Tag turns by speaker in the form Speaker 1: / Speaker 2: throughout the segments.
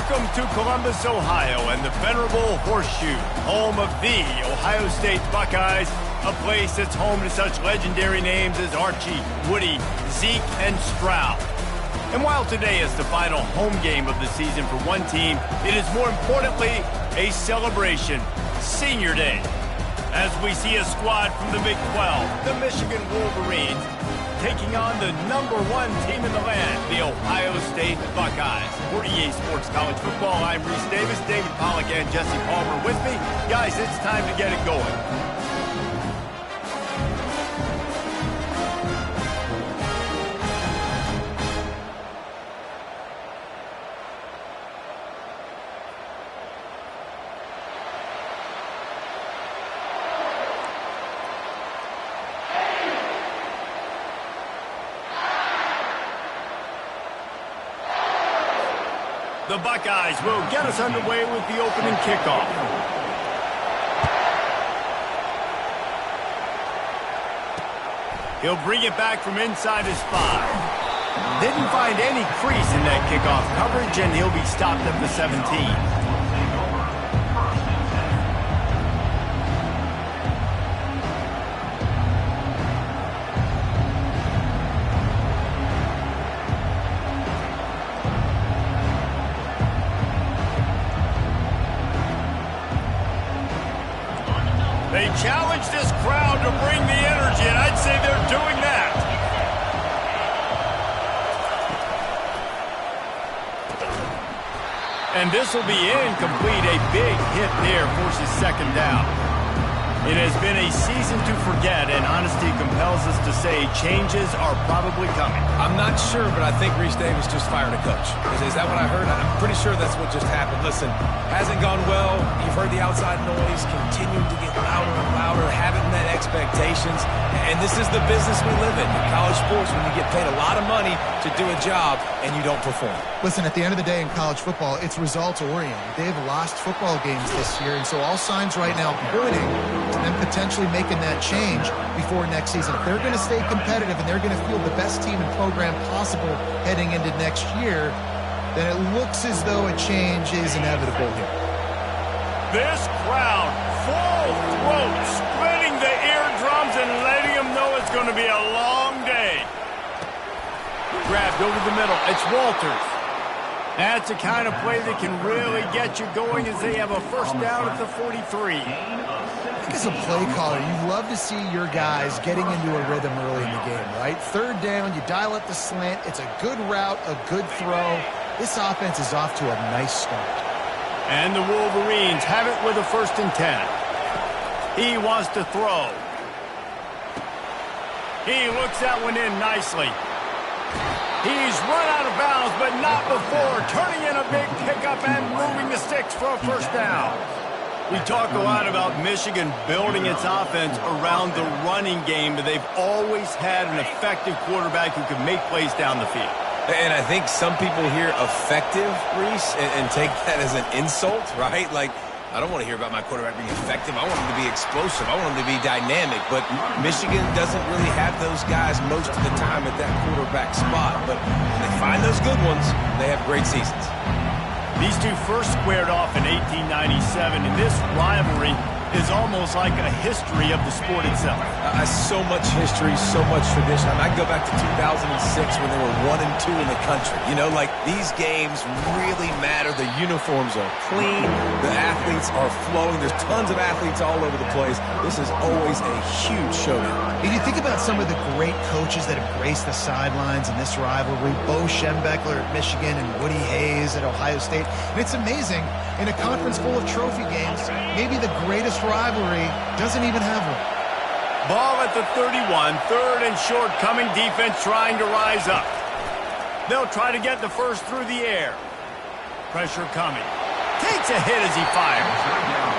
Speaker 1: Welcome to Columbus, Ohio, and the venerable Horseshoe, home of the Ohio State Buckeyes, a place that's home to such legendary names as Archie, Woody, Zeke, and Stroud. And while today is the final home game of the season for one team, it is more importantly a celebration, Senior Day, as we see a squad from the Big 12, the Michigan Wolverines, taking on the #1 team in the land, the Ohio State Buckeyes. For EA Sports College Football, I'm Reese Davis, David Pollack, and Jesse Palmer with me. Guys, it's time to get it going. The Buckeyes will get us underway with the opening kickoff. He'll bring it back from inside his 5. Didn't find any crease in that kickoff coverage, and he'll be stopped at the 17. They challenge this crowd to bring the energy, and I'd say they're doing that. And this will be incomplete. A big hit there forces second down. It has been a season to forget, and honesty compels us to say changes are probably coming.
Speaker 2: I'm not sure, but I think Reese Davis just fired a coach. Is that what I heard? I'm pretty sure that's what just happened. Listen, hasn't gone well. You've heard the outside noise, continuing to get louder and louder, haven't met expectations. And this is the business we live in college sports, when you get paid a lot of money to do a job and you don't perform.
Speaker 3: Listen, at the end of the day in college football, it's results-oriented. They've lost football games this year, and so all signs right now pointing to them potentially making that change before next season. If they're going to stay competitive and they're going to field the best team and program possible heading into next year, then it looks as though a change is inevitable here.
Speaker 1: This crowd, full throat, splitting the eardrums and letting them know it's going to be a long day. Grabbed over the middle. It's Walters. That's the kind of play that can really get you going as they have a first down at the 43.
Speaker 3: I think as a play caller, you love to see your guys getting into a rhythm early in the game, right? Third down, you dial up the slant. It's a good route, a good throw. This offense is off to a nice start.
Speaker 1: And the Wolverines have it with a 1st and 10. He wants to throw. He looks that one in nicely. He's run out of bounds, but not before turning in a big pickup and moving the sticks for a first down. We talk a lot about Michigan building its offense around the running game, but they've always had an effective quarterback who can make plays down the field.
Speaker 2: And I think some people hear effective, Reese, and take that as an insult, right? Like, I don't want to hear about my quarterback being effective. I want him to be explosive. I want him to be dynamic. But Michigan doesn't really have those guys most of the time at that quarterback spot. But when they find those good ones, they have great seasons.
Speaker 1: These two first squared off in 1897, and this rivalry is almost like a history of the sport itself.
Speaker 2: So much history, so much tradition. I go back to 2006 when they were 1 and 2 in the country. You know, like, these games really matter. The uniforms are clean. The athletes are flowing. There's tons of athletes all over the place. This is always a huge showdown.
Speaker 3: And you think about some of the great coaches that have graced the sidelines in this rivalry. Bo Schembechler at Michigan and Woody Hayes at Ohio State. And it's amazing, in a conference full of trophy games, maybe the greatest rivalry doesn't even have one.
Speaker 1: Ball at the 31, 3rd and short, coming defense trying to rise up. They'll try to get the first through the air. Pressure coming. Takes a hit as he fires.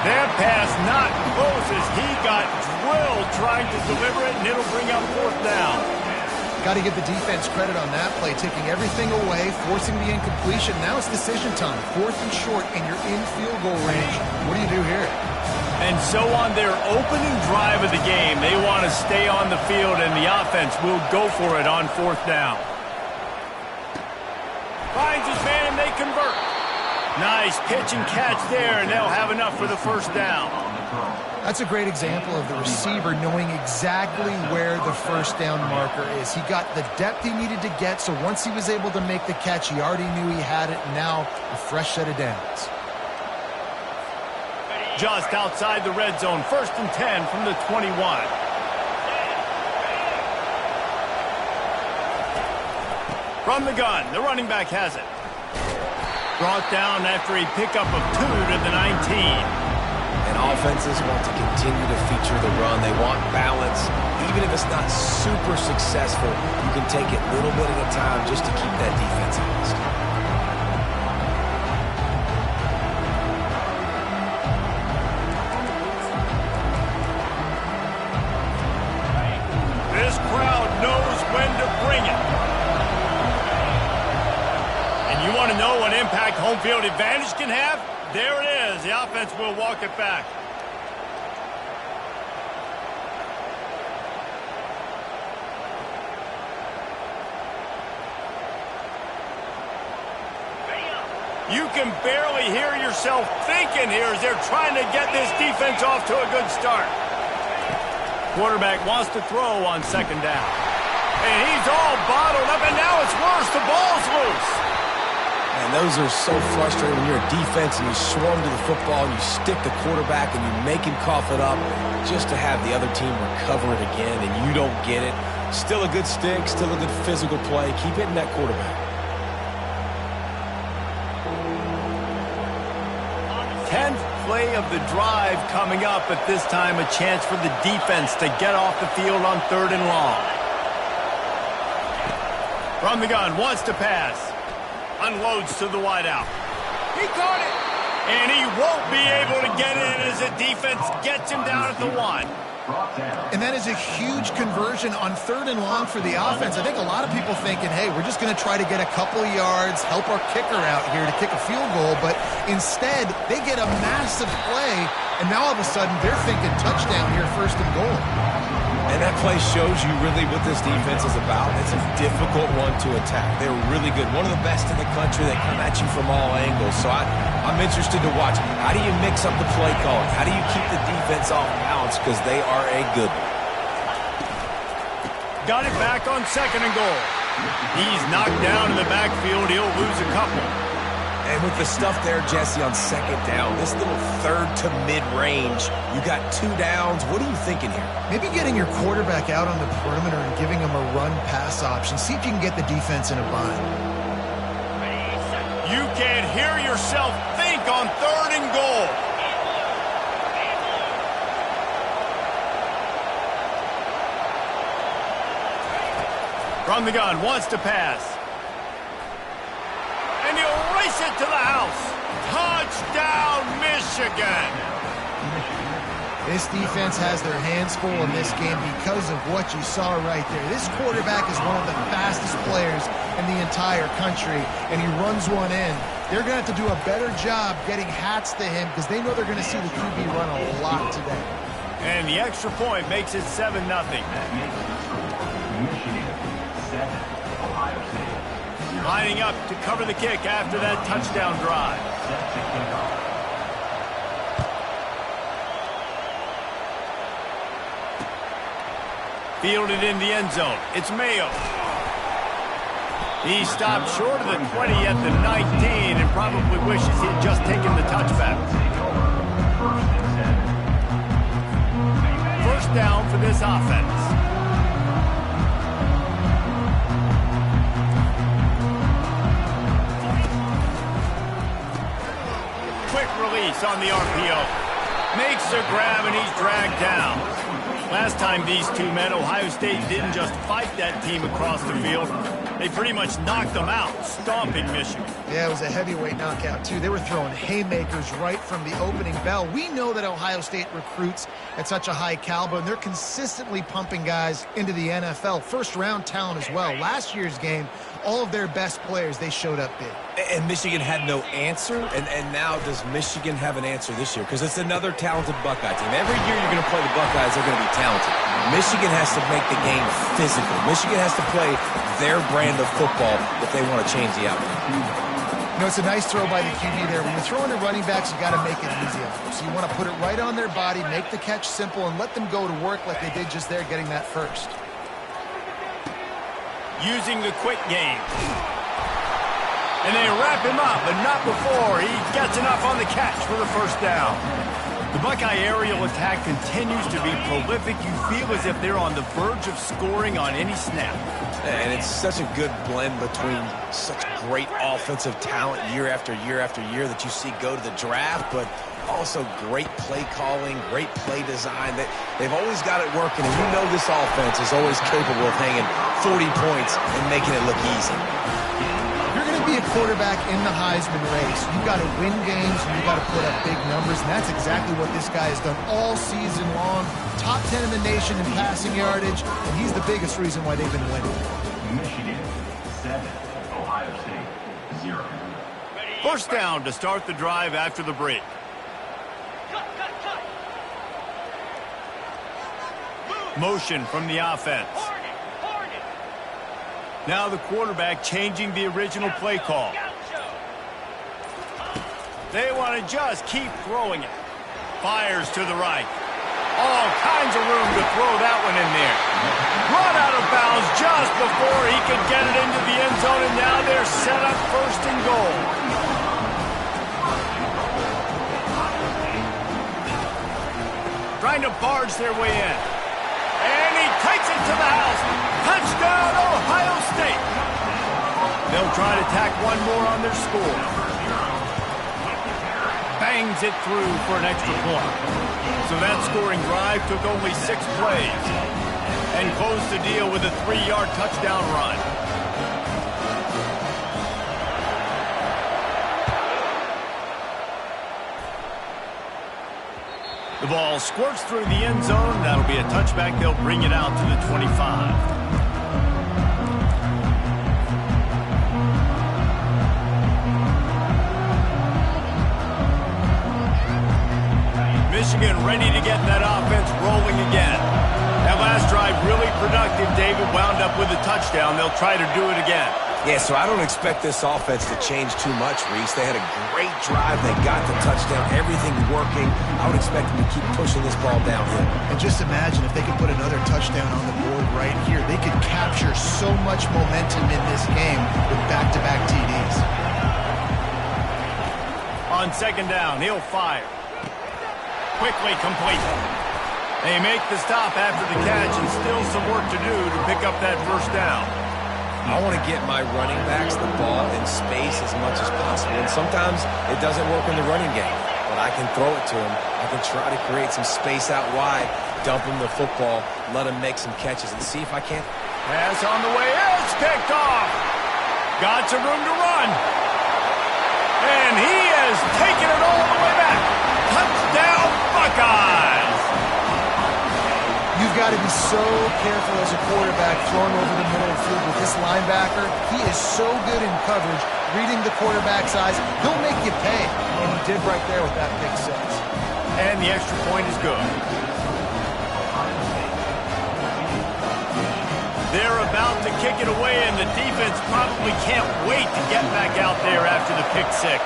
Speaker 1: That pass not close as he got drilled trying to deliver it, and it'll bring up 4th down.
Speaker 3: Got to give the defense credit on that play, taking everything away, forcing the incompletion. Now it's decision time. 4th and short, and you're in field goal range. What do you do here?
Speaker 1: And so on their opening drive of the game, they want to stay on the field, and the offense will go for it on 4th down. Finds his man, and they convert. Nice pitch and catch there, and they'll have enough for the first down.
Speaker 3: That's a great example of the receiver knowing exactly where the first down marker is. He got the depth he needed to get, so once he was able to make the catch, he already knew he had it, and now a fresh set of downs.
Speaker 1: Just outside the red zone, 1st and 10 from the 21. From the gun, the running back has it. Brought down after a pickup of 2 to the 19.
Speaker 2: And offenses want to continue to feature the run. They want balance. Even if it's not super successful, you can take it little bit at a time just to keep that defense honest.
Speaker 1: This crowd knows when to bring it. You want to know what impact home field advantage can have? There it is. The offense will walk it back. You can barely hear yourself thinking here as they're trying to get this defense off to a good start. Quarterback wants to throw on 2nd down. And he's all bottled up, and now it's worse. The ball's loose.
Speaker 2: And those are so frustrating when you're a defense and you swarm to the football and you stick the quarterback and you make him cough it up just to have the other team recover it again and you don't get it. Still a good stick, still a good physical play. Keep hitting that quarterback.
Speaker 1: 10th play of the drive coming up, but this time a chance for the defense to get off the field on 3rd and long. From the gun, wants to pass. Unloads to the wideout. He caught it! And he won't be able to get it as the defense gets him down at the 1.
Speaker 3: And that is a huge conversion on 3rd and long for the offense. I think a lot of people thinking, hey, we're just going to try to get a couple of yards, help our kicker out here to kick a field goal. But instead, they get a massive play, and now all of a sudden they're thinking touchdown here, 1st and goal.
Speaker 2: And that play shows you really what this defense is about. It's a difficult one to attack. They're really good. One of the best in the country. They come at you from all angles. So I'm interested to watch. How do you mix up the play calling? How do you keep the defense off balance? Because they are a good one.
Speaker 1: Got it back on 2nd and goal. He's knocked down in the backfield. He'll lose a couple.
Speaker 2: And with the stuff there, Jesse, on 2nd down, this little 3rd to mid-range, you got 2 downs. What are you thinking here?
Speaker 3: Maybe getting your quarterback out on the perimeter and giving him a run-pass option. See if you can get the defense in a bind.
Speaker 1: You can hear yourself think on 3rd and goal. From the gun, wants to pass. And he'll race it to the house. Touchdown, Michigan.
Speaker 3: This defense has their hands full in this game because of what you saw right there. This quarterback is one of the fastest players in the entire country, and he runs one in. They're going to have to do a better job getting hats to him because they know they're going to see the QB run a lot today.
Speaker 1: And the extra point makes it 7-0. Lining up to cover the kick after that touchdown drive. Fielded in the end zone. It's Mayo. He stopped short of the 20 at the 19 and probably wishes he had just taken the touchback. 1st down for this offense. Quick release on the RPO. Makes the grab and he's dragged down. Last time these two met, Ohio State didn't just fight that team across the field. They pretty much knocked them out, stomping Michigan.
Speaker 3: Yeah, it was a heavyweight knockout, too. They were throwing haymakers right from the opening bell. We know that Ohio State recruits at such a high caliber, and they're consistently pumping guys into the NFL. First-round talent as well. Last year's game, all of their best players, they showed up big.
Speaker 2: And Michigan had no answer, and now does Michigan have an answer this year? Because it's another talented Buckeye team. Every year you're going to play the Buckeyes, they're going to be talented. Michigan has to make the game physical. Michigan has to play their brand of football if they want to change the outcome.
Speaker 3: You know, it's a nice throw by the QB there. When you're throwing to running backs, you got to make it easy on them. So you want to put it right on their body, make the catch simple, and let them go to work like they did just there, getting that first.
Speaker 1: Using the quick game. And they wrap him up, but not before he gets enough on the catch for the first down. The Buckeye aerial attack continues to be prolific. You feel as if they're on the verge of scoring on any snap.
Speaker 2: And it's such a good blend between such great offensive talent year after year after year that you see go to the draft, but also great play calling, great play design. They've always got it working, and you know this offense is always capable of hanging 40 points and making it look easy.
Speaker 3: You're going to be a quarterback in the Heisman race. You've got to win games, and you've got to put up big numbers, and that's exactly what this guy has done all season long. Top 10 in the nation in passing yardage, and he's the biggest reason why they've been winning.
Speaker 4: Michigan 7, Ohio State 0.
Speaker 1: First down to start the drive after the break. Motion from the offense. Now the quarterback changing the original play call. They want to just keep throwing it. Fires to the right. All kinds of room to throw that one in there. Run out of bounds just before he could get it into the end zone, and now they're set up first and goal. Trying to barge their way in. And he takes it to the house. Touchdown, Ohio State. They'll try to tack one more on their score. Bangs it through for an extra point. So that scoring drive took only 6 plays and closed the deal with a 3-yard touchdown run. The ball squirts through the end zone. That'll be a touchback. They'll bring it out to the 25. Michigan ready to get that offense rolling again. That last drive really productive. David wound up with a touchdown. They'll try to do it again.
Speaker 2: Yeah, so I don't expect this offense to change too much, Reese. They had a great drive. They got the touchdown. Everything working. I would expect them to keep pushing this ball downhill.
Speaker 3: And just imagine if they could put another touchdown on the board right here. They could capture so much momentum in this game with back-to-back TDs.
Speaker 1: On second down, he'll fire. Quickly complete. They make the stop after the catch, and still some work to do to pick up that first down.
Speaker 2: I want to get my running backs the ball in space as much as possible. And sometimes it doesn't work in the running game, but I can throw it to them. I can try to create some space out wide, dump them the football, let them make some catches, and see if I can't.
Speaker 1: Pass on the way. It's picked off. Got some room to run. And he has taken it all the way back. Touchdown, Buckeyes.
Speaker 3: You've got to be so careful as a quarterback throwing over the middle of the field with this linebacker. He is so good in coverage, reading the quarterback's eyes. He'll make you pay, and he did right there with that pick 6.
Speaker 1: And the extra point is good. They're about to kick it away, and the defense probably can't wait to get back out there after the pick 6.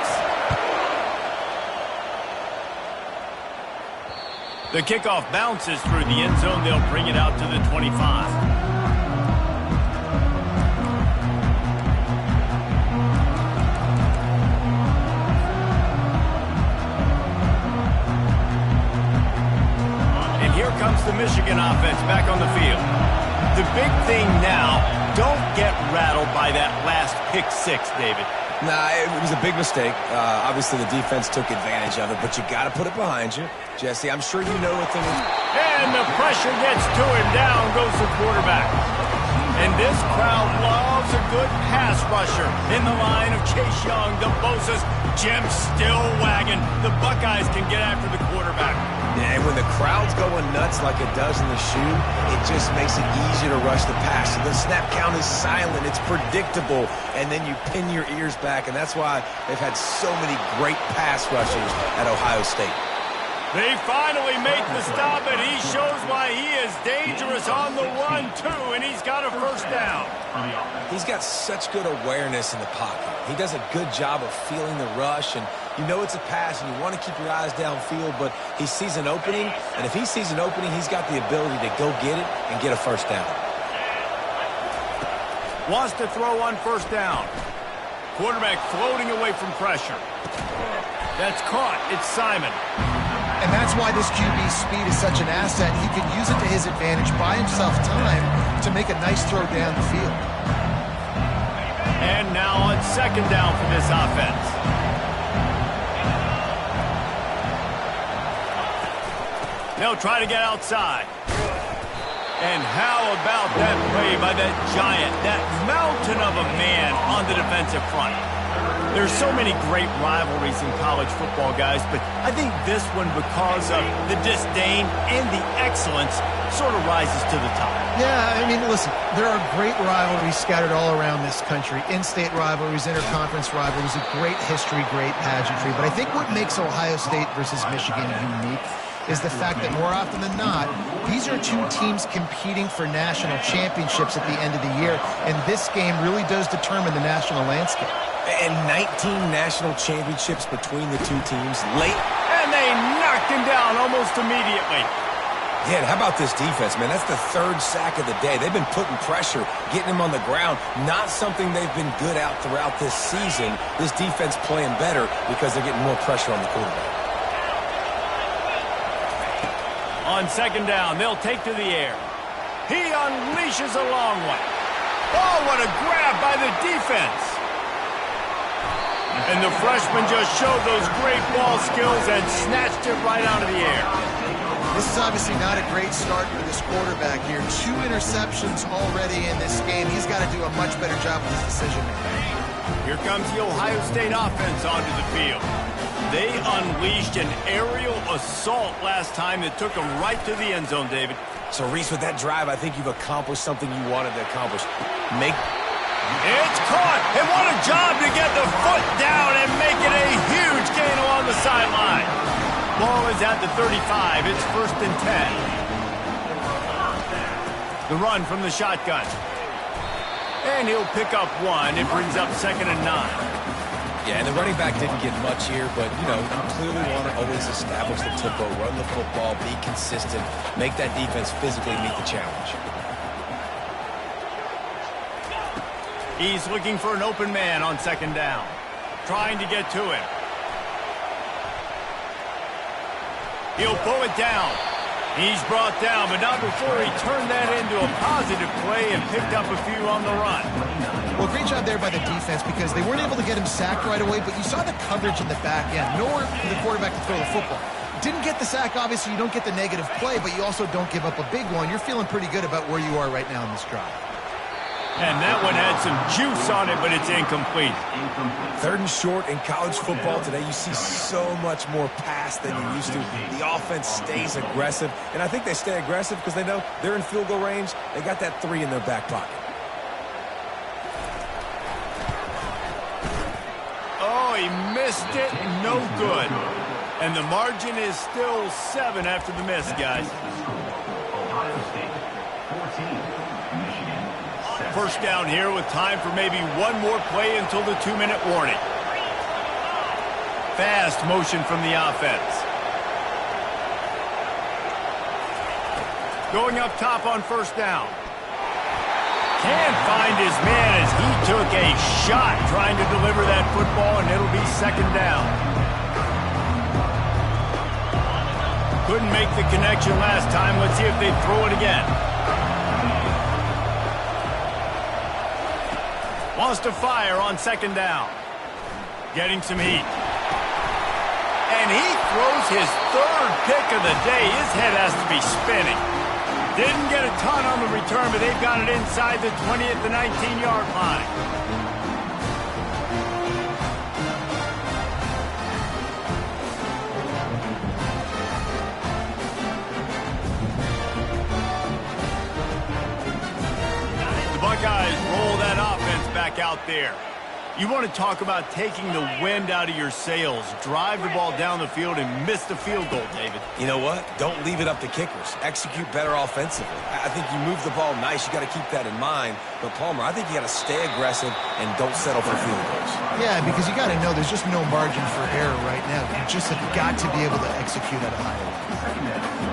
Speaker 1: The kickoff bounces through the end zone. They'll bring it out to the 25. And here comes the Michigan offense back on the field. The big thing now, don't get rattled by that last pick 6, David.
Speaker 2: Nah, it was a big mistake. Obviously, the defense took advantage of it, but you got to put it behind you. Jesse, I'm sure you know what thing is.
Speaker 1: And the pressure gets to him. Down goes the quarterback. And this crowd loves a good pass rusher in the line of Chase Young, the Bosa's, Jim still wagging. The Buckeyes can get after the quarterback.
Speaker 2: Yeah, and when the crowd's going nuts like it does in the shoe, it just makes it easier to rush the pass. So the snap count is silent. It's predictable. And then you pin your ears back, and that's why they've had so many great pass rushers at Ohio State.
Speaker 1: They finally make the stop, and he shows why he is dangerous on the run, too, and he's got a first down.
Speaker 2: He's got such good awareness in the pocket. He does a good job of feeling the rush, and you know it's a pass, and you want to keep your eyes downfield, but he sees an opening, and if he sees an opening, he's got the ability to go get it and get a first down.
Speaker 1: Wants to throw on first down. Quarterback floating away from pressure. That's caught. It's Simon.
Speaker 3: And that's why this QB's speed is such an asset. He can use it to his advantage, buy himself time to make a nice throw down the field.
Speaker 1: And now on second down for this offense. They'll try to get outside. And how about that play by that giant, that mountain of a man on the defensive front? There's so many great rivalries in college football, guys, but I think this one, because of the disdain and the excellence, sort of rises to the top.
Speaker 3: Yeah, I mean, listen, there are great rivalries scattered all around this country. In-state rivalries, interconference rivalries, a great history, great pageantry. But I think what makes Ohio State versus Michigan unique is the fact that more often than not, these are two teams competing for national championships at the end of the year, and this game really does determine the national landscape.
Speaker 2: And 19 national championships between the two teams late.
Speaker 1: And they knocked him down almost immediately.
Speaker 2: Yeah, and how about this defense, man? That's the third sack of the day. They've been putting pressure, getting him on the ground. Not something they've been good at throughout this season. This defense playing better because they're getting more pressure on the quarterback.
Speaker 1: On second down, they'll take to the air. He unleashes a long one. Oh, what a grab by the defense. And the freshman just showed those great ball skills and snatched it right out of the air.
Speaker 3: This is obviously not a great start for this quarterback here. 2 interceptions already in this game. He's got to do a much better job with his decision-making.
Speaker 1: Here comes the Ohio State offense onto the field. They unleashed an aerial assault last time that took them right to the end zone, David.
Speaker 2: So, Reese, with that drive, I think you've accomplished something you wanted to accomplish.
Speaker 1: It's caught, and what a job to get the foot down and make it a huge gain along the sideline. Ball is at the 35. It's 1st and 10. The run from the shotgun. And he'll pick up 1. It brings up 2nd and 9.
Speaker 2: Yeah, and the running back didn't get much here, but, you know, you clearly want to always establish the tempo, run the football, be consistent, make that defense physically meet the challenge.
Speaker 1: He's looking for an open man on second down. Trying to get to him. He'll pull it down. He's brought down, but not before he turned that into a positive play and picked up a few on the run.
Speaker 3: Well, great job there by the defense because they weren't able to get him sacked right away, but you saw the coverage in the back end. Nowhere for the quarterback to throw the football. Didn't get the sack, obviously. You don't get the negative play, but you also don't give up a big one. You're feeling pretty good about where you are right now in this drive.
Speaker 1: And that one had some juice on it, but it's incomplete.
Speaker 2: 3rd and short in college football today. You see so much more pass than you used to. The offense stays aggressive, and I think they stay aggressive because they know they're in field goal range. They got that 3 in their back pocket.
Speaker 1: Oh, he missed it. No good. And the margin is still 7 after the miss, guys.
Speaker 4: Ohio State, 14. Michigan, 7.
Speaker 1: First down here with time for maybe one more play until the 2-minute warning. Fast motion from the offense. Going up top on first down. Can't find his man as he took a shot trying to deliver that football, and it'll be 2nd down. Couldn't make the connection last time. Let's see if they throw it again. Wants to fire on 2nd down. Getting some heat. And he throws his 3rd pick of the day. His head has to be spinning. Didn't get a ton on the return, but they've got it inside the 20 at the 19-yard line. The Buckeyes roll that offense back out there. You want to talk about taking the wind out of your sails. Drive the ball down the field and miss the field goal, David.
Speaker 2: You know what? Don't leave it up to kickers. Execute better offensively. I think you move the ball nice. You got to keep that in mind. But, Palmer, I think you got to stay aggressive and don't settle for field goals.
Speaker 3: Yeah, because you got to know there's just no margin for error right now. You just have got to be able to execute at a high level.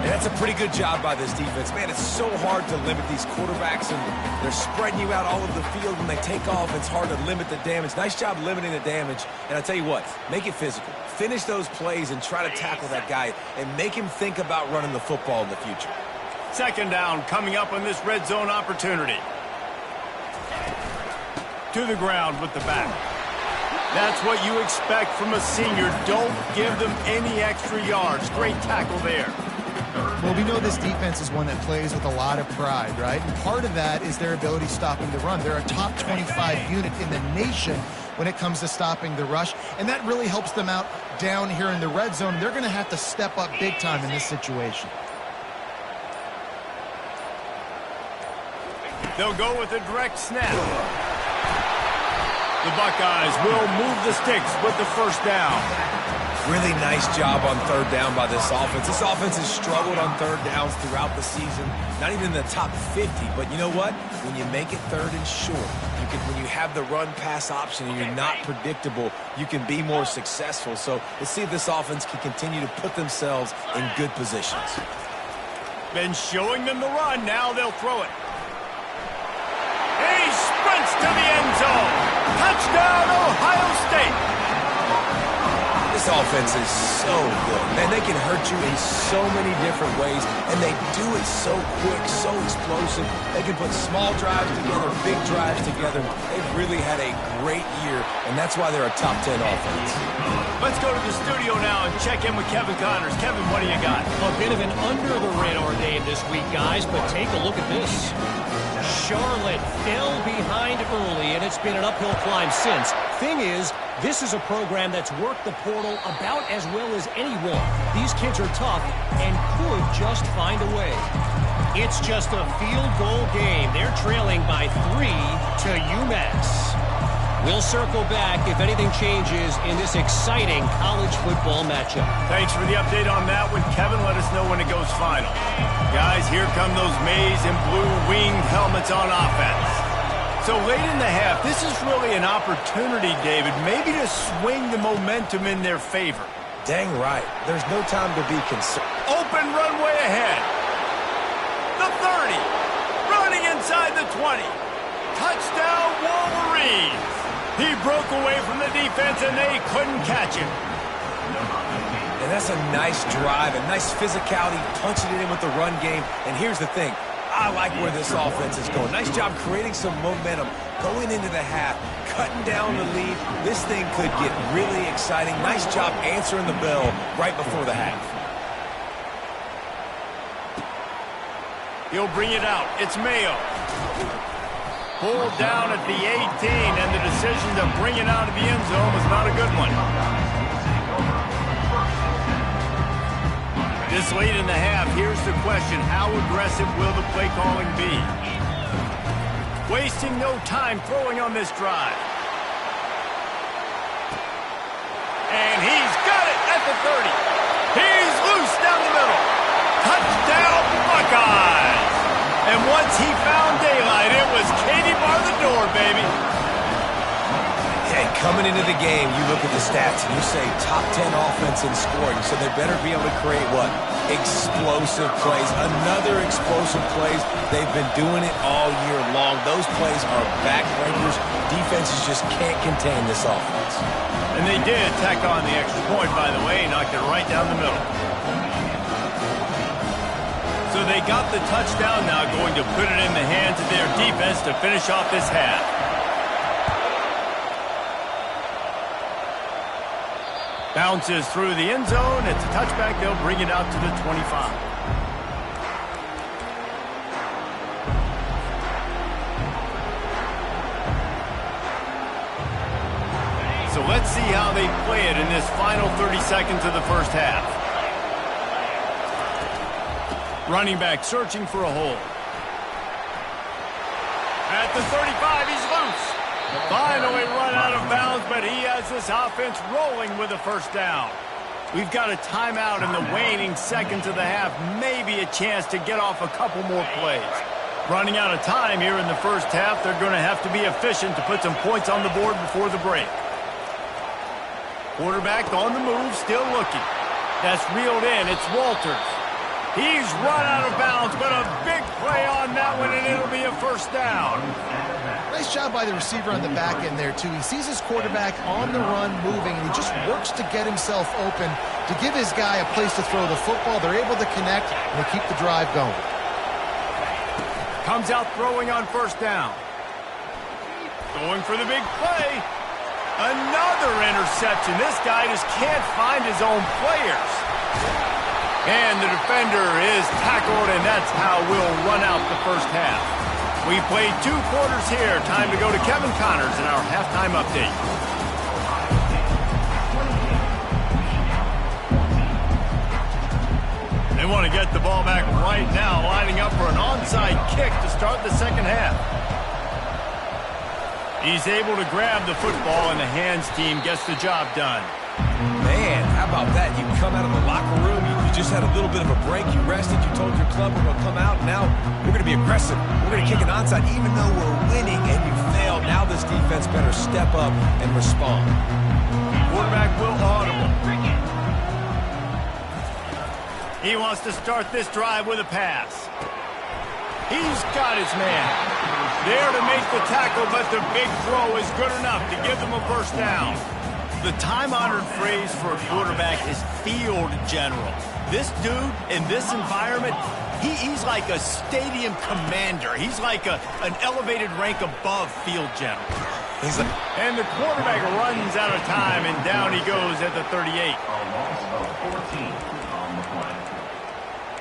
Speaker 2: And that's a pretty good job by this defense. Man, it's so hard to limit these quarterbacks, and they're spreading you out all over the field. When they take off, it's hard to limit the damage. Nice job limiting the damage. And I'll tell you what, make it physical. Finish those plays and try to tackle that guy and make him think about running the football in the future.
Speaker 1: Second down coming up on this red zone opportunity. To the ground with the back. That's what you expect from a senior. Don't give them any extra yards. Great tackle there.
Speaker 3: Well, we know this defense is one that plays with a lot of pride, right? And part of that is their ability stopping the run. They're a top 25 unit in the nation when it comes to stopping the rush, and that really helps them out down here in the red zone. They're going to have to step up big time in this situation.
Speaker 1: They'll go with a direct snap. The Buckeyes will move the sticks with the first down.
Speaker 2: Really nice job on third down by this offense. This offense has struggled on third downs throughout the season. Not even in the top 50, but you know what? When you make it third and short, when you have the run-pass option and you're not predictable, you can be more successful. So let's see if this offense can continue to put themselves in good positions.
Speaker 1: Been showing them the run. Now they'll throw it. He sprints to the end zone. Touchdown, Ohio State.
Speaker 2: This offense is so good. Man, they can hurt you in so many different ways, and they do it so quick, so explosive. They can put small drives together, big drives together. They've really had a great year, and that's why they're a top 10 offense.
Speaker 1: Let's go to the studio now and check in with Kevin Connors. Kevin, what do you got?
Speaker 5: A bit of an under-the-radar game this week, guys, but take a look at this. Charlotte fell behind early, and it's been an uphill climb since. Thing is, this is a program that's worked the portal about as well as anyone. These kids are tough and could just find a way. It's just a field goal game. They're trailing by 3 to UMass. We'll circle back if anything changes in this exciting college football matchup.
Speaker 1: Thanks for the update on that one, Kevin. Let us know when it goes final. Guys, here come those maize and blue winged helmets on offense. So late in the half, this is really an opportunity, David, maybe to swing the momentum in their favor.
Speaker 2: Dang right. There's no time to be concerned.
Speaker 1: Open runway ahead. The 30. Running inside the 20. Touchdown, Wolverines. He broke away from the defense, and they couldn't catch him.
Speaker 2: And that's a nice drive, a nice physicality, punching it in with the run game. And here's the thing. I like where this offense is going. Nice job creating some momentum going into the half, cutting down the lead. This thing could get really exciting. Nice job answering the bell right before the half.
Speaker 1: He'll bring it out. It's Mayo. Pulled down at the 18, and the decision to bring it out of the end zone was not a good one. This late in the half, here's the question. How aggressive will the play calling be? Wasting no time throwing on this drive. And he's got it at the 30. He's loose down the middle. Touchdown, Buckeyes. And once he found daylight, it was Katie bar the door, baby.
Speaker 2: Hey, coming into the game, you look at the stats and you say top 10 offense in scoring, so they better be able to create what? Explosive plays. Another explosive plays. They've been doing it all year long. Those plays are backbreakers. Defenses just can't contain this offense.
Speaker 1: And they did tack on the extra point, by the way, knocked it right down the middle. So they got the touchdown now, going to put it in the hands of their defense to finish off this half. Bounces through the end zone. It's a touchback. They'll bring it out to the 25. So let's see how they play it in this final 30 seconds of the first half. Running back searching for a hole. At the 35, he's loose. Finally run out of bounds, but he has this offense rolling with a first down. We've got a timeout in the waning seconds of the half, maybe a chance to get off a couple more plays. Running out of time here in the first half, they're going to have to be efficient to put some points on the board before the break. Quarterback on the move, still looking. That's reeled in. It's Walters. He's run out of bounds, but a big play on that one, and it'll be a first down.
Speaker 3: Nice job by the receiver on the back end there, too. He sees his quarterback on the run moving, and he just works to get himself open to give his guy a place to throw the football. They're able to connect, and they keep the drive going.
Speaker 1: Comes out throwing on first down. Going for the big play. Another interception. This guy just can't find his own players. And the defender is tackled, and that's how we'll run out the first half. We've played 2 quarters here. Time to go to Kevin Connors in our halftime update. They want to get the ball back right now, lining up for an onside kick to start the second half. He's able to grab the football, and the hands team gets the job done.
Speaker 2: Man, how about that? You come out of the locker room, you just had a little bit of a break, you rested, you told your club we're going to come out, now we're going to be aggressive. We're going to kick an onside even though we're winning and you failed. Now this defense better step up and respond.
Speaker 1: Quarterback will audible. He wants to start this drive with a pass. He's got his man. There to make the tackle, but the big throw is good enough to give them a first down. The time-honored phrase for a quarterback is field general. This dude, in this environment, he's like a stadium commander. He's like an elevated rank above field general. And the quarterback runs out of time, and down he goes at the 38.
Speaker 4: A loss of 14 on the play.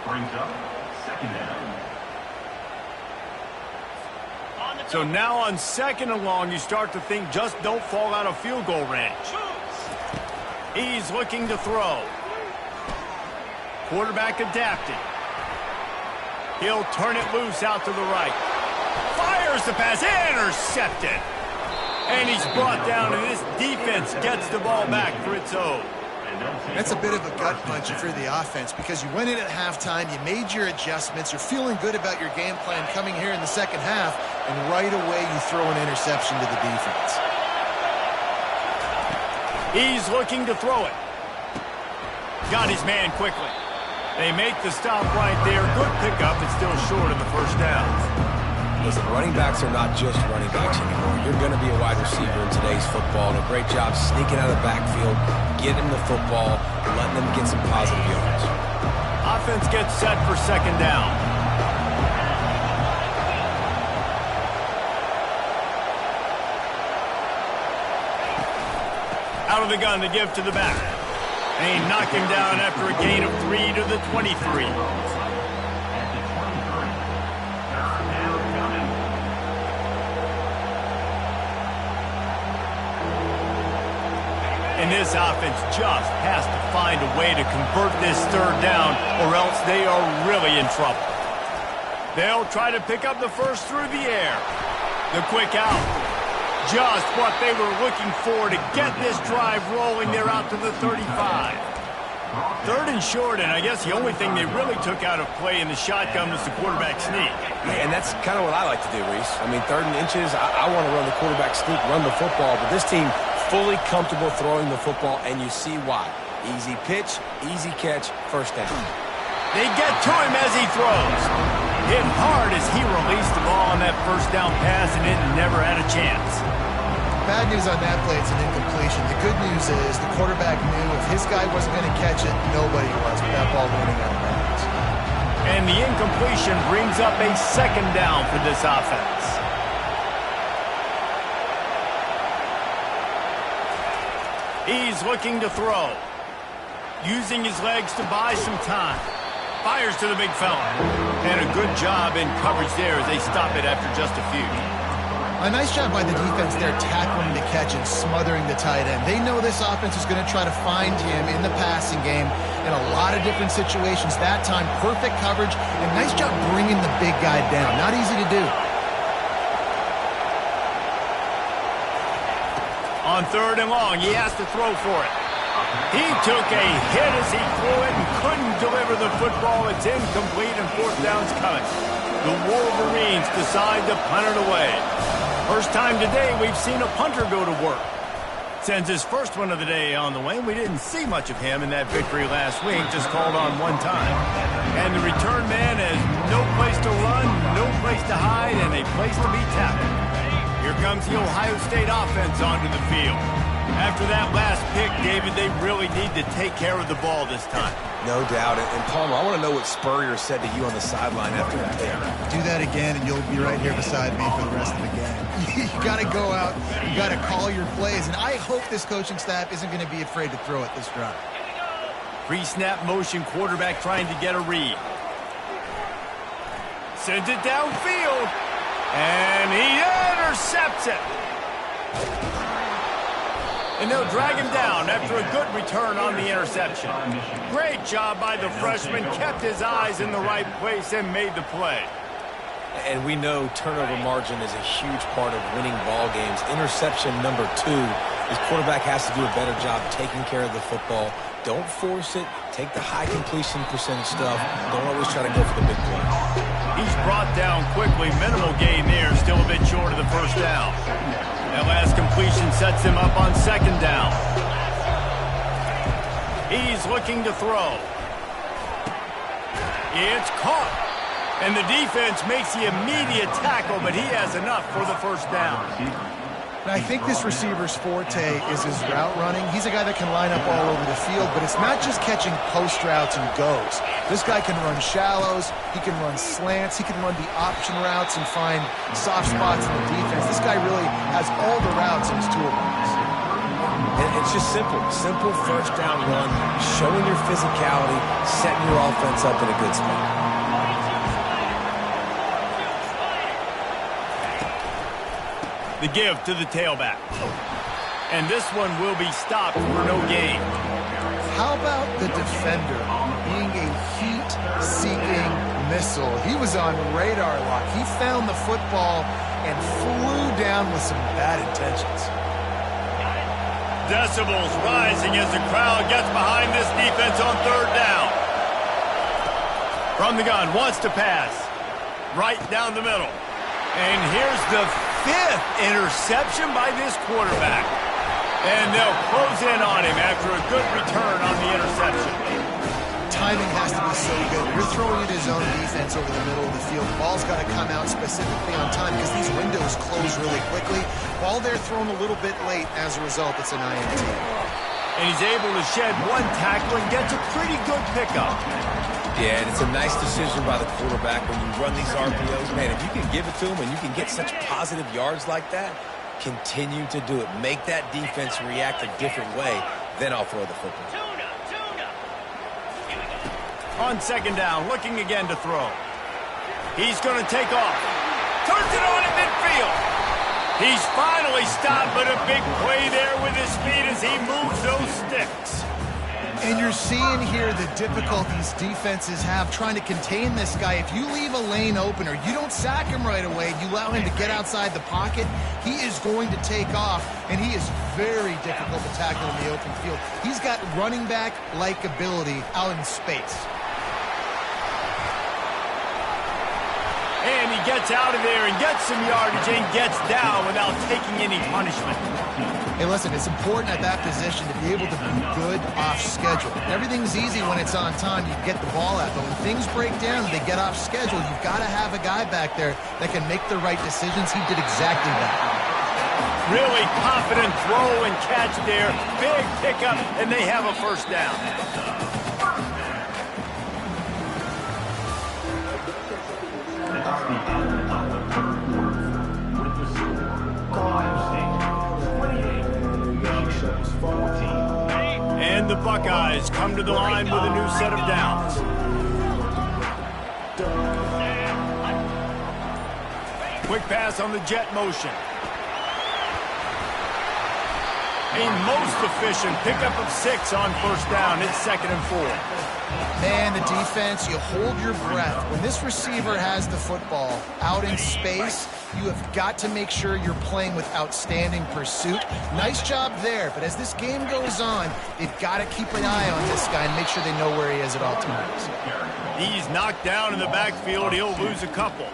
Speaker 4: Brings up second down.
Speaker 1: So now on second and long, you start to think just don't fall out of field goal range. He's looking to throw. Quarterback adapted. He'll turn it loose out to the right. Fires the pass, intercepted. And he's brought down, and this defense gets the ball back for its own.
Speaker 3: That's a bit of a gut punch for the offense because you went in at halftime, you made your adjustments, you're feeling good about your game plan coming here in the second half, and right away you throw an interception to the defense.
Speaker 1: He's looking to throw it. Got his man quickly. They make the stop right there. Good pickup. It's still short of the first down.
Speaker 2: Listen, running backs are not just running backs anymore. You're going to be a wide receiver in today's football. And a great job sneaking out of the backfield, getting the football, and letting them get some positive yards.
Speaker 1: Offense gets set for second down. Out of the gun to give to the back. And he knocked him down after a gain of 3 to the 23. And this offense just has to find a way to convert this third down, or else they are really in trouble. They'll try to pick up the first through the air. The quick out. Just what they were looking for to get this drive rolling. They're out to the 35. Third and short, and I guess the only thing they really took out of play in the shotgun was the quarterback sneak.
Speaker 2: Yeah, and that's kind of what I like to do, Reese. I mean, 3rd and inches, I want to run the quarterback sneak, run the football, but this team fully comfortable throwing the football, and you see why. Easy pitch, easy catch, first down.
Speaker 1: They get to him as he throws. Hit hard as he released the ball on that first down pass, and it never had a chance.
Speaker 3: Bad news on that play, it's an incompletion. The good news is the quarterback knew if his guy wasn't going to catch it, nobody was with that ball running out of bounds.
Speaker 1: And the incompletion brings up a second down for this offense. He's looking to throw. Using his legs to buy some time. Fires to the big fella. And a good job in coverage there as they stop it after just a few.
Speaker 3: A nice job by the defense there tackling the catch and smothering the tight end. They know this offense is going to try to find him in the passing game in a lot of different situations. That time, perfect coverage and nice job bringing the big guy down. Not easy to do.
Speaker 1: On 3rd and long, he has to throw for it. He took a hit as he threw it and couldn't deliver the football. It's incomplete and 4th down's coming. The Wolverines decide to punt it away. First time today we've seen a punter go to work. Sends his first one of the day on the way. We didn't see much of him in that victory last week, just called on one time. And the return man has no place to run, no place to hide, and a place to be tackled. Here comes the Ohio State offense onto the field. After that last pick, David, they really need to take care of the ball this time.
Speaker 2: No doubt. And Palmer, I want to know what Spurrier said to you on the sideline after that pick.
Speaker 3: Do that again, and you'll be right here beside me for the rest of the game. You got to go out. You got to call your plays. And I hope this coaching staff isn't going to be afraid to throw it this drive.
Speaker 1: Pre-snap motion, quarterback trying to get a read. Sends it downfield. And he intercepts it. And they'll drag him down after a good return on the interception. Great job by the freshman. Kept his eyes in the right place and made the play.
Speaker 2: And we know turnover margin is a huge part of winning ball games. Interception number 2. His quarterback has to do a better job taking care of the football. Don't force it. Take the high completion percentage stuff. Don't always try to go for the big play.
Speaker 1: He's brought down quickly. Minimal gain there. Still a bit short of the first down. That last completion sets him up on 2nd down. He's looking to throw. It's caught. And the defense makes the immediate tackle, but he has enough for the first down.
Speaker 3: And I think this receiver's forte is his route running. He's a guy that can line up all over the field, but it's not just catching post routes and goes. This guy can run shallows, he can run slants, he can run the option routes and find soft spots in the defense. This guy really has all the routes in his toolbox.
Speaker 2: And it's just simple. Simple first down run, showing your physicality, setting your offense up in a good spot.
Speaker 1: The give to the tailback. And this one will be stopped for no gain.
Speaker 3: How about the defender being a heat-seeking missile? He was on radar lock. He found the football and flew down with some bad intentions.
Speaker 1: Decibels rising as the crowd gets behind this defense on 3rd down. From the gun, wants to pass. Right down the middle. And here's the 5th interception by this quarterback. And they'll close in on him after a good return on the interception.
Speaker 3: Timing has to be so good. You're throwing it his own defense over the middle of the field. The ball's got to come out specifically on time because these windows close really quickly. Ball there thrown a little bit late. As a result, it's an INT.
Speaker 1: And he's able to shed one tackle and gets a pretty good pickup.
Speaker 2: Yeah, and it's a nice decision by the quarterback when you run these RPOs. Man, if you can give it to him and you can get such positive yards like that, continue to do it. Make that defense react a different way, then I'll throw the football.
Speaker 1: On 2nd down, looking again to throw. He's going to take off. Turns it on at midfield. He's finally stopped, but a big play there with his speed as he moves those sticks.
Speaker 3: And you're seeing here the difficulties defenses have trying to contain this guy. If you leave a lane open or you don't sack him right away, you allow him to get outside the pocket, he is going to take off, and he is very difficult to tackle in the open field. He's got running back-like ability out in space.
Speaker 1: And he gets out of there and gets some yardage and gets down without taking any punishment.
Speaker 3: Hey, listen, it's important at that position to be able to be good off schedule. Everything's easy when it's on time. You get the ball out. But when things break down, they get off schedule. You've got to have a guy back there that can make the right decisions. He did exactly that.
Speaker 1: Really confident throw and catch there. Big pickup, and they have a first down. And the Buckeyes come to the line with a new set of downs. Quick pass on the jet motion. A most efficient pickup of 6 on first down. It's 2nd and 4.
Speaker 3: Man, the defense, you hold your breath. When this receiver has the football out in space, you have got to make sure you're playing with outstanding pursuit. Nice job there, but as this game goes on, they've got to keep an eye on this guy and make sure they know where he is at all times.
Speaker 1: He's knocked down in the backfield. He'll lose a couple.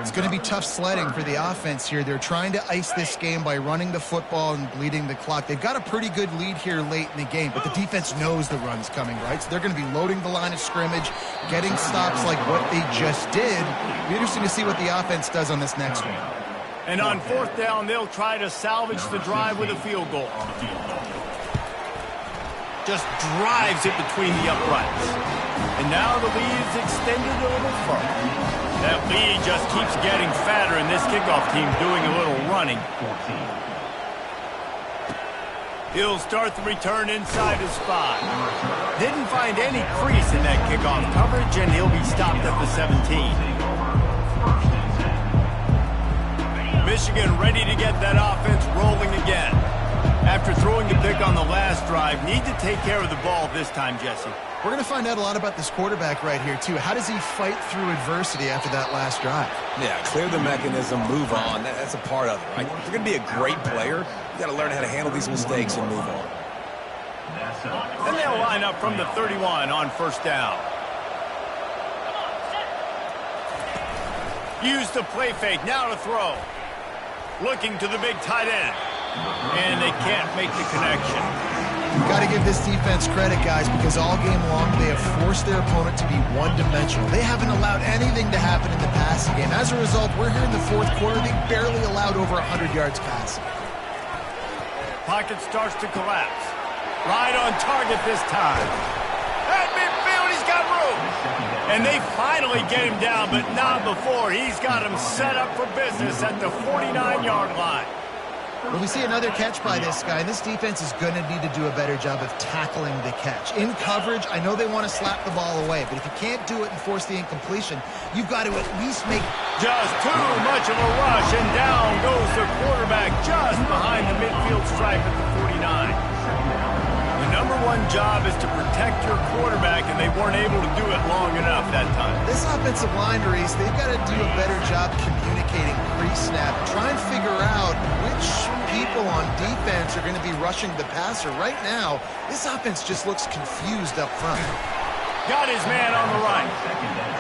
Speaker 3: It's going to be tough sledding for the offense here. They're trying to ice this game by running the football and bleeding the clock. They've got a pretty good lead here late in the game, but the defense knows the run's coming, right? So they're going to be loading the line of scrimmage, getting stops like what they just did. It'll be interesting to see what the offense does on this next one.
Speaker 1: And on 4th down, they'll try to salvage the drive with a field goal. Just drives it between the uprights. And now the lead is extended a little further. That lead just keeps getting fatter, and this kickoff team doing a little running. He'll start the return inside his 5. Didn't find any crease in that kickoff coverage, and he'll be stopped at the 17. Michigan ready to get that offense rolling again. After throwing the pick on the last drive, need to take care of the ball this time, Jesse.
Speaker 3: We're going to find out a lot about this quarterback right here, too. How does he fight through adversity after that last drive?
Speaker 2: Yeah, clear the mechanism, move on. That's a part of it, right? If you're going to be a great player, you got to learn how to handle these mistakes and move on.
Speaker 1: And they'll line up from the 31 on first down. Use the play fake, now to throw. Looking to the big tight end. And they can't make the connection.
Speaker 3: Got to give this defense credit, guys, because all game long they have forced their opponent to be one-dimensional. They haven't allowed anything to happen in the passing game. As a result, we're here in the 4th quarter. They barely allowed over 100 yards passing.
Speaker 1: Pocket starts to collapse. Right on target this time. At midfield, he's got room. And they finally get him down, but not before. He's got him set up for business at the 49-yard line.
Speaker 3: Well, we see another catch by this guy, and this defense is going to need to do a better job of tackling the catch. In coverage, I know they want to slap the ball away, but if you can't do it and force the incompletion, you've got to at least make...
Speaker 1: Just too much of a rush, and down goes the quarterback just behind the midfield stripe at the 49. The number one job is to protect your quarterback, and they weren't able to do it long enough that time.
Speaker 3: This offensive line, Reese, they've got to do a better job communicating pre-snap. Try and figure out which people on defense are going to be rushing the passer. Right now, this offense just looks confused up front.
Speaker 1: Got his man on the right.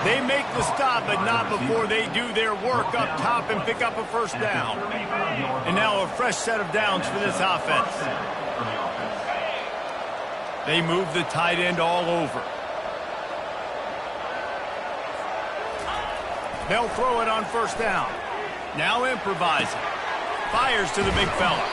Speaker 1: They make the stop, but not before they do their work up top and pick up a first down. And now a fresh set of downs for this offense. They move the tight end all over. They'll throw it on first down. Now improvising. Fires to the big fella.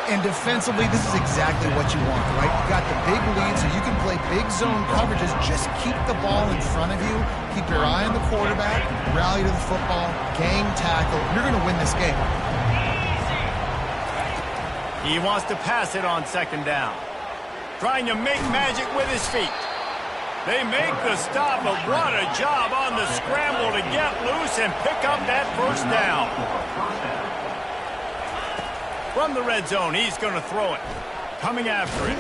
Speaker 3: And defensively, this is exactly what you want, right? You got the big lead, so you can play big zone coverages. Just keep the ball in front of you. Keep your eye on the quarterback. Rally to the football. Gang tackle. You're going to win this game.
Speaker 1: He wants to pass it on 2nd down. Trying to make magic with his feet. They make the stop, but what a job on the scramble to get loose and pick up that first down. From the red zone, he's going to throw it. Coming after it.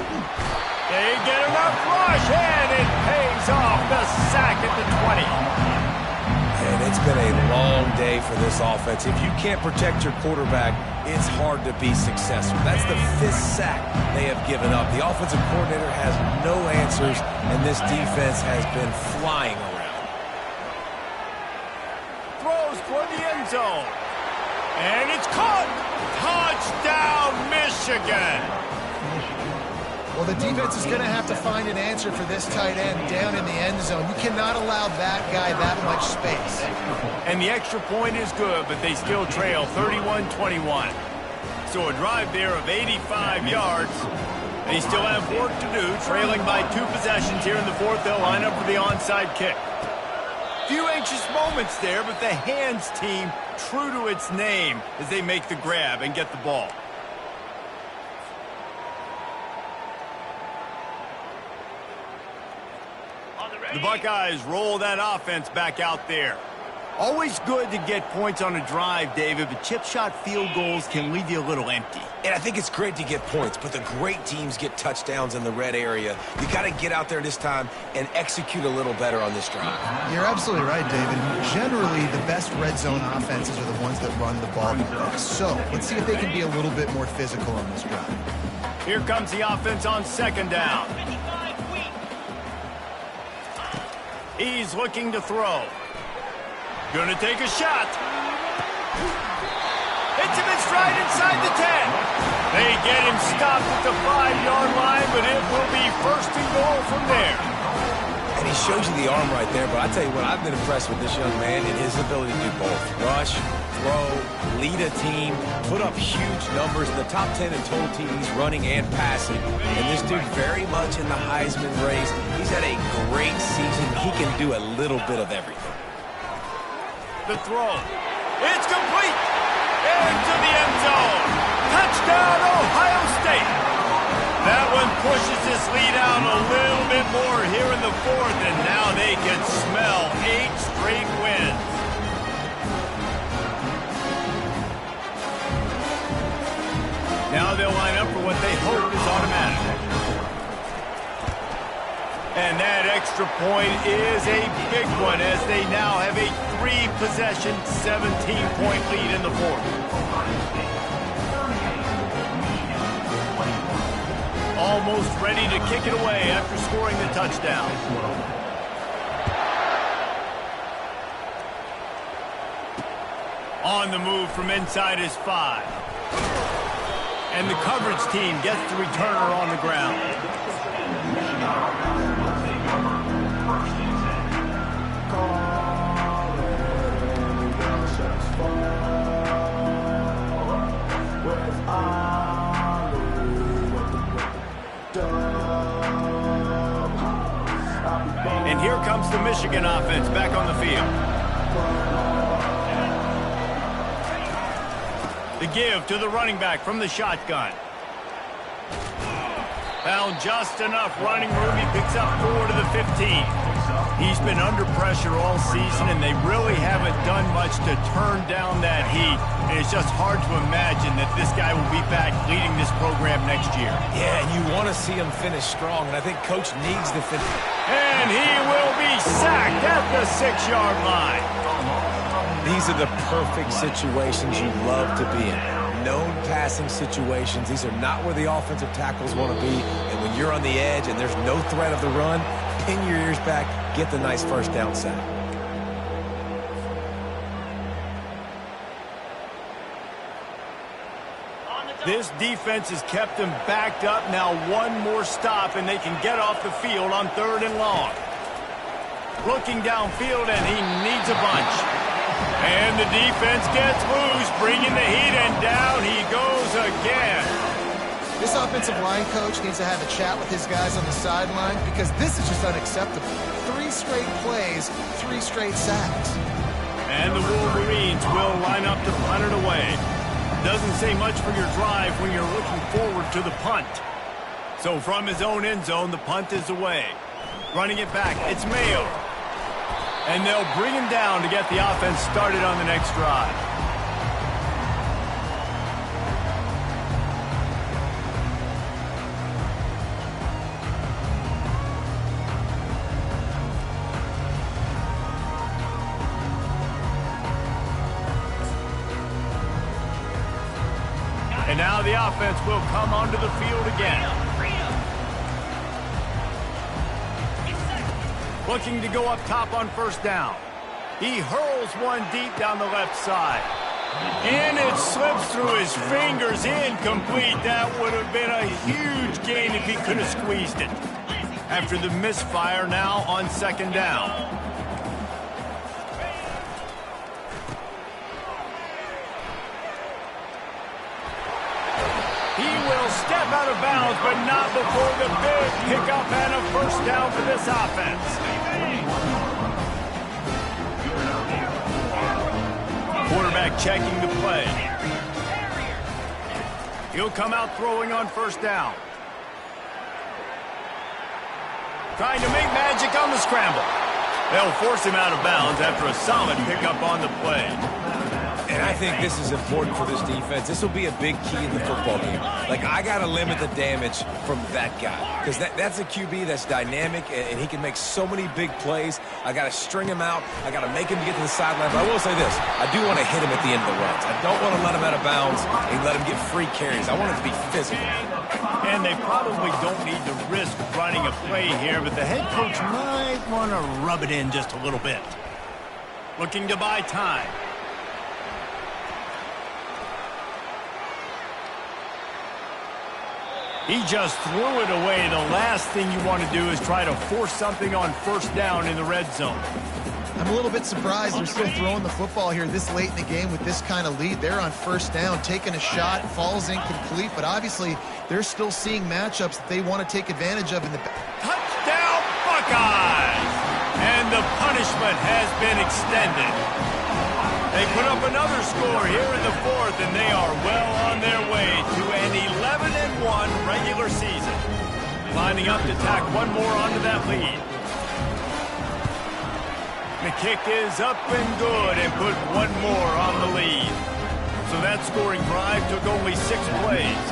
Speaker 1: They get enough rush, and it pays off. The sack at the 20.
Speaker 2: And it's been a long day for this offense. If you can't protect your quarterback, it's hard to be successful. That's the 5th sack they have given up. The offensive coordinator has no answers, and this defense has been flying around.
Speaker 1: Throws for the end zone. And it's caught. Touchdown, Michigan.
Speaker 3: Well, the defense is going to have to find an answer for this tight end down in the end zone. You cannot allow that guy that much space.
Speaker 1: And the extra point is good, but they still trail 31-21. So a drive there of 85 yards. They still have work to do, trailing by 2 possessions here in the 4th. They'll line up for the onside kick. Few anxious moments there, but the hands team true to its name as they make the grab and get the ball. The Buckeyes roll that offense back out there. Always good to get points on a drive, David, but chip shot field goals can leave you a little empty.
Speaker 2: And I think it's great to get points, but the great teams get touchdowns in the red area. You got to get out there this time and execute a little better on this drive.
Speaker 3: You're absolutely right, David. Generally, the best red zone offenses are the ones that run the ball the best. So let's see if they can be a little bit more physical on this drive.
Speaker 1: Here comes the offense on second down. He's looking to throw. Gonna take a shot. Hits him in stride inside the 10. They get him stopped at the 5-yard line, but it will be first and goal from there.
Speaker 2: And he shows you the arm right there, but I tell you what, I've been impressed with this young man and his ability to do both. Rush, throw, lead a team, put up huge numbers in the top 10 in total TDs running and passing. And this dude very much in the Heisman race. He's had a great season. He can do a little bit of everything.
Speaker 1: The throw. It's complete. Into the end zone. Touchdown, Ohio State. That one pushes this lead out a little bit more here in the fourth, and now they can smell 8 straight wins. Now they'll line up for what they hope is automatic. And that extra point is a big one as they now have a 3-possession, 17-point lead in the fourth. Almost ready to kick it away after scoring the touchdown. On the move from inside his 5. And the coverage team gets the returner on the ground. And here comes the Michigan offense back on the field. The give to the running back from the shotgun. Found just enough running room. He picks up 4 to the 15. He's been under pressure all season, and they really haven't done much to turn down that heat. And it's just hard to imagine that this guy will be back leading this program next year.
Speaker 2: Yeah, and you want to see him finish strong, and I think Coach needs to finish.
Speaker 1: And he will be sacked at the 6-yard line.
Speaker 2: These are the perfect situations you love to be in. Known passing situations. These are not where the offensive tackles want to be. And when you're on the edge and there's no threat of the run, pin your ears back, get the nice first down sack.
Speaker 1: This defense has kept them backed up. Now one more stop and they can get off the field on 3rd and long. Looking downfield, and he needs a bunch. And the defense gets loose, bringing the heat, and down he goes again.
Speaker 3: This offensive line coach needs to have a chat with his guys on the sideline because this is just unacceptable. 3 straight plays, 3 straight sacks.
Speaker 1: And the Wolverines will line up to punt it away. Doesn't say much for your drive when you're looking forward to the punt. So from his own end zone, the punt is away. Running it back, it's Mayo. And they'll bring him down to get the offense started on the next drive. And now the offense will come onto the field again. Looking to go up top on 1st down. He hurls one deep down the left side. And it slips through his fingers, incomplete. That would have been a huge gain if he could have squeezed it. After the misfire, now on 2nd down. He will step out of bounds, but not before the big pickup and a 1st down for this offense. Quarterback checking the play. He'll come out throwing on 1st down. Trying to make magic on the scramble. They'll force him out of bounds after a solid pickup on the play.
Speaker 2: And I think this is important for this defense. This will be a big key in the football game. Like, I got to limit the damage from that guy because that's a QB that's dynamic, and he can make so many big plays. I got to string him out. I got to make him get to the sideline. But I will say this. I do want to hit him at the end of the runs. I don't want to let him out of bounds and let him get free carries. I want it to be physical.
Speaker 1: And they probably don't need to risk running a play here, but the head coach might want to rub it in just a little bit. Looking to buy time. He just threw it away. The last thing you want to do is try to force something on first down in the red zone.
Speaker 3: I'm a little bit surprised they're still throwing the football here this late in the game with this kind of lead. They're on first down, taking a shot, falls incomplete, but obviously they're still seeing matchups that they want to take advantage of in the
Speaker 1: touchdown Buckeyes! And the punishment has been extended. They put up another score here in the fourth, and they are well on their way to an 11-1 regular season. Lining up to tack one more onto that lead. The kick is up and good and put one more on the lead. So that scoring drive took only 6 plays.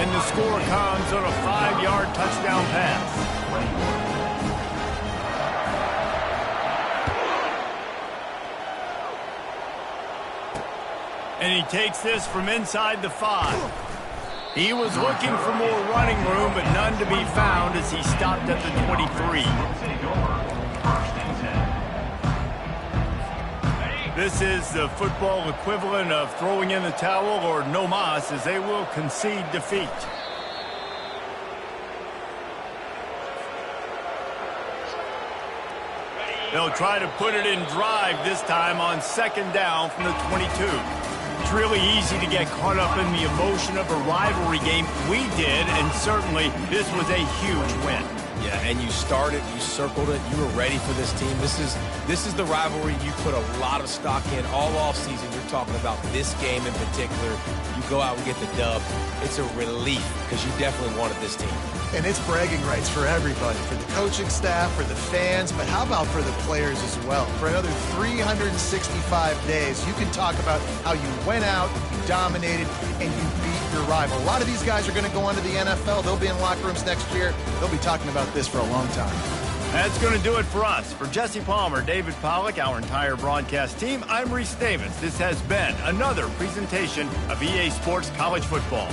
Speaker 1: And the score comes on a 5-yard touchdown pass. And he takes this from inside the 5. He was looking for more running room, but none to be found as he stopped at the 23. This is the football equivalent of throwing in the towel or no mas, as they will concede defeat. They'll try to put it in drive this time on second down from the 22. It's really easy to get caught up in the emotion of a rivalry game. We did, and certainly this was a huge win.
Speaker 2: Yeah, and you started, you circled it, you were ready for this team. This is the rivalry you put a lot of stock in all offseason. You're talking about this game in particular. You go out and get the dub. It's a relief because you definitely wanted this team.
Speaker 3: And it's bragging rights for everybody, for the coaching staff, for the fans, but how about for the players as well? For another 365 days, you can talk about how you went out, you dominated, and you beat your rival. A lot of these guys are going to go on to the NFL. They'll be in locker rooms next year. They'll be talking about this for a long time.
Speaker 1: That's going to do it for us. For Jesse Palmer, David Pollack, our entire broadcast team, I'm Reese Davis. This has been another presentation of EA Sports College Football.